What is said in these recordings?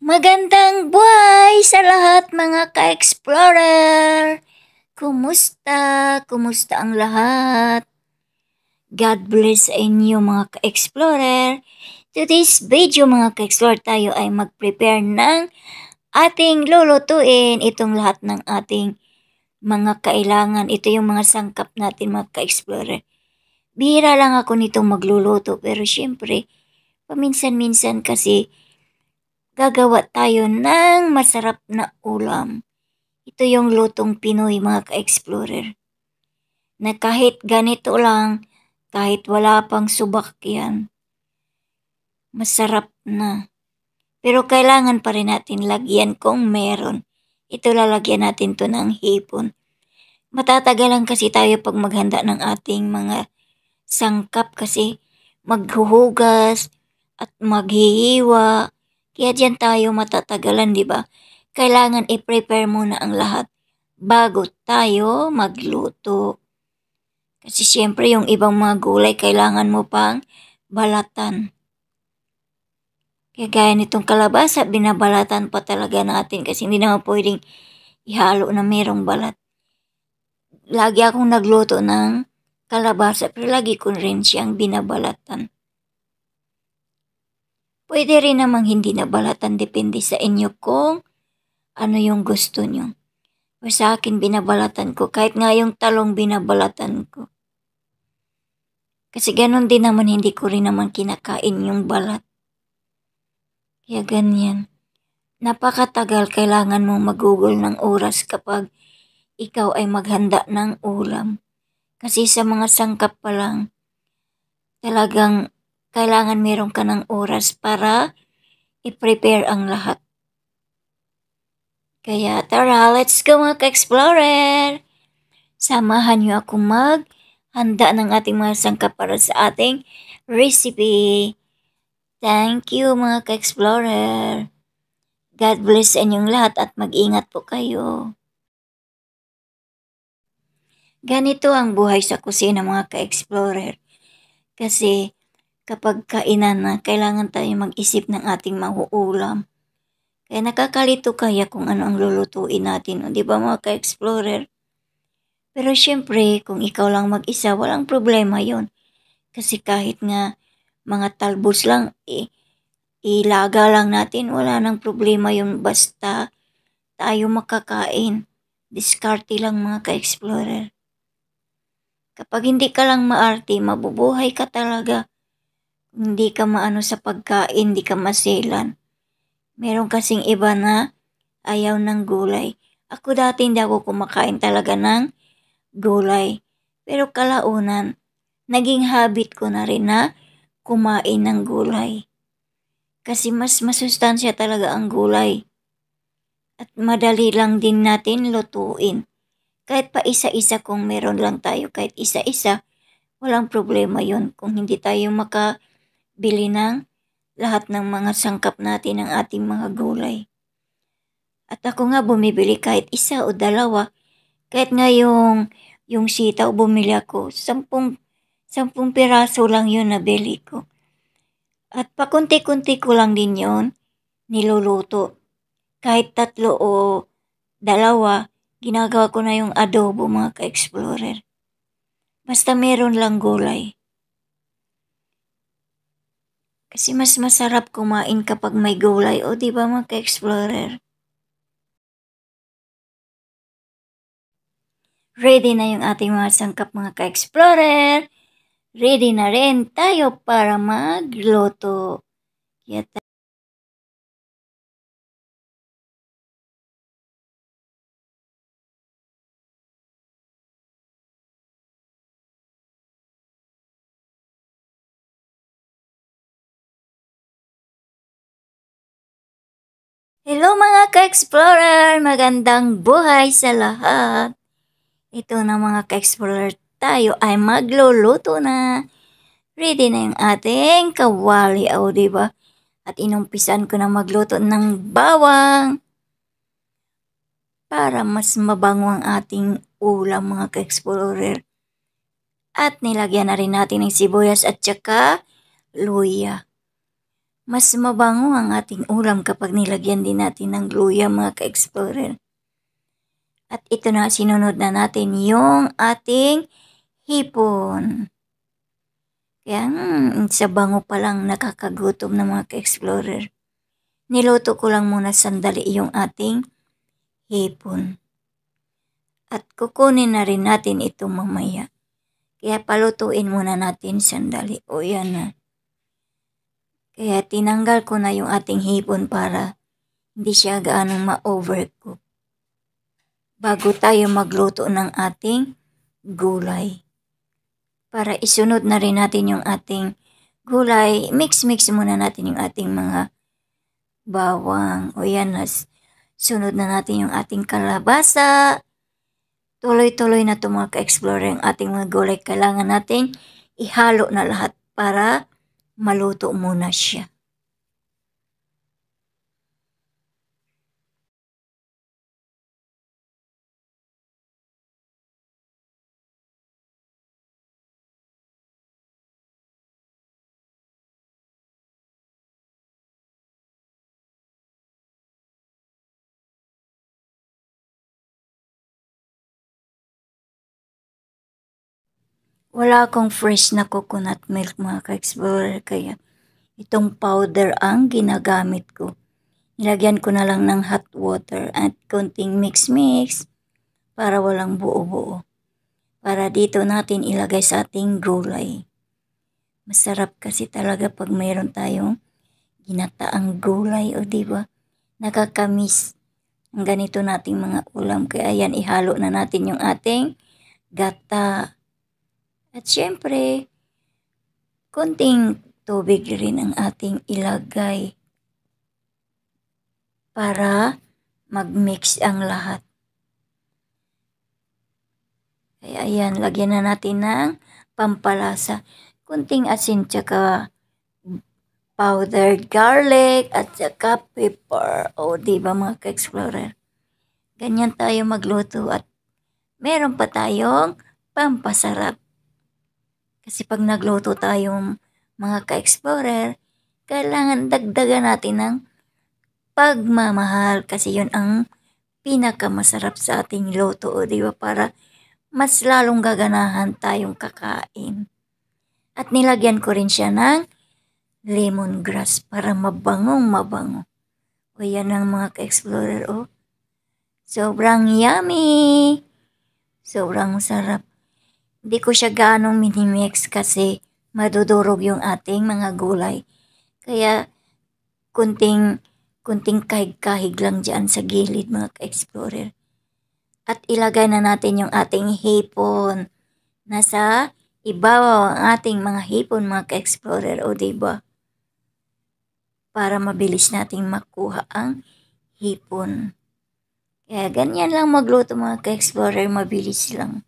Magandang buhay sa lahat mga ka-explorer! Kumusta? Kumusta ang lahat? God bless sa inyo mga ka-explorer. Today's video mga ka-explorer, tayo ay mag-prepare ng ating lulutuin. Itong lahat ng ating mga kailangan. Ito yung mga sangkap natin mga ka-explorer. Bihira lang ako nitong magluluto pero syempre paminsan-minsan kasi gagawa tayo ng masarap na ulam. Ito yung lutong Pinoy mga ka-explorer. Na kahit ganito lang, kahit wala pang subak yan, masarap na. Pero kailangan pa rin natin lagyan kung meron. Ito lalagyan natin to ng hipon. Matatagalan kasi tayo pag maghanda ng ating mga sangkap kasi maghuhugas at maghihiwa. Kaya diyan tayo matatagalan, di ba? Kailangan i-prepare muna ang lahat bago tayo magluto. Kasi siyempre yung ibang mga gulay kailangan mo pang balatan. Kaya gaya nitong kalabasa, binabalatan pa talaga natin kasi hindi naman pwedeng ihalo na merong balat. Lagi akong nagluto ng kalabasa pero lagi ko rin siyang binabalatan. Pwede rin namang hindi nabalatan, depende sa inyo kung ano yung gusto nyo. O sa akin, binabalatan ko. Kahit nga yung talong binabalatan ko. Kasi ganun din naman, hindi ko rin naman kinakain yung balat. Kaya ganyan. Napakatagal, kailangan mong magugol ng oras kapag ikaw ay maghanda ng ulam. Kasi sa mga sangkap pa lang, talagang kailangan meron ka ng oras para i-prepare ang lahat. Kaya tara, let's go mga ka-explorer! Samahan niyo ako maghanda ng ating mga sangkap para sa ating recipe. Thank you mga ka-explorer. God bless sa inyong lahat at mag-ingat po kayo. Ganito ang buhay sa kusina mga ka-explorer. Kasi kapag kainan na, kailangan tayo mag-isip ng ating mauulam. Kaya nakakalito kaya kung ano ang lulutuin natin, di ba mga ka-explorer? Pero syempre, kung ikaw lang mag-isa, walang problema yon. Kasi kahit nga mga talbos lang, ilaga lang natin, wala nang problema yun basta tayo makakain. Diskarte lang mga ka-explorer. Kapag hindi ka lang maarte, mabubuhay ka talaga. Hindi ka maano sa pagkain, hindi ka maselan. Meron kasing iba na ayaw ng gulay. Ako dati hindi ako kumakain talaga ng gulay. Pero kalaunan, naging habit ko na rin na kumain ng gulay. Kasi mas masustansya talaga ang gulay. At madali lang din natin lutuin. Kahit pa isa-isa kung meron lang tayo, kahit isa-isa, walang problema yon kung hindi tayo makabili ng lahat ng mga sangkap natin ng ating mga gulay. At ako nga bumibili kahit isa o dalawa. Kahit nga yung sitaw bumili ako, 10 piraso lang yun nabili ko. At pakunti-kunti ko lang din yun niluluto. Kahit 3 o 2, ginagawa ko na yung adobo mga ka-explorer. Basta meron lang gulay. Kasi mas masarap kumain kapag may gulay. O diba mga ka-explorer? Ready na yung ating mga sangkap mga ka-explorer. Ready na rin tayo para magluto. Kaya hello mga ka-explorer! Magandang buhay sa lahat! Ito na mga ka-explorer, tayo ay magluluto na. Ready na yung ating kawali, o diba? At inumpisan ko na magluto ng bawang para mas mabango ang ating ulam mga ka-explorer. At nilagyan na rin natin ng sibuyas at saka luya. Mas mabango ang ating ulam kapag nilagyan din natin ng luya, mga ka-explorer. At ito na, sinunod na natin yung ating hipon. Kaya sa bango pa lang nakakagutom na, mga ka-explorer. Niluto ko lang muna sandali yung ating hipon. At kukunin na rin natin ito mamaya. Kaya palutuin muna natin sandali. O yan na. Kaya tinanggal ko na yung ating hipon para hindi siya gaanong ma-overcook. Bago tayo magluto ng ating gulay. Para isunod na rin natin yung ating gulay, mix-mix muna natin yung ating mga bawang. O yan, sunod na natin yung ating kalabasa. Tuloy-tuloy na ito, mga ka-explorer, ang ating mga gulay. Kailangan natin ihalo na lahat para maluto muna siya. Wala akong fresh na coconut milk, mga ka-explorer, kaya itong powder ang ginagamit ko. Nilagyan ko na lang ng hot water at konting mix-mix para walang buo-buo. Para dito natin ilagay sa ating gulay. Masarap kasi talaga pag mayroon tayong ginataang gulay, o diba? Nakakamiss ang ganito nating mga ulam. Kaya yan, ihalo na natin yung ating gata. At syempre, konting tubig rin ang ating ilagay para mag-mix ang lahat. Kaya ayan, lagyan na natin ng pampalasa. Kunting asin tsaka powdered garlic at saka pepper. O diba, mga ka-explorer? Ganyan tayo magluto at meron pa tayong pampasarap. Kasi pag nagluto tayong mga ka-explorer, kailangan dagdagan natin ng pagmamahal kasi yun ang pinakamasarap sa ating luto, o diba? Para mas lalong gaganahan tayong kakain. At nilagyan ko rin siya ng lemongrass para mabangong mabango. O yan ang mga ka-explorer, oh. Sobrang yummy! Sobrang sarap. Hindi ko siya ganong minimix kasi madudurog yung ating mga gulay. Kaya kunting kahig-kahig lang dyan sa gilid, mga ka-explorer. At ilagay na natin yung ating hipon. Nasa ibabaw ang ating mga hipon, mga ka-explorer, o diba? Para mabilis nating makuha ang hipon. Kaya ganyan lang magluto, mga ka-explorer, mabilis lang.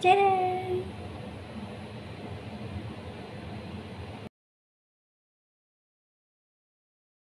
Tadaan!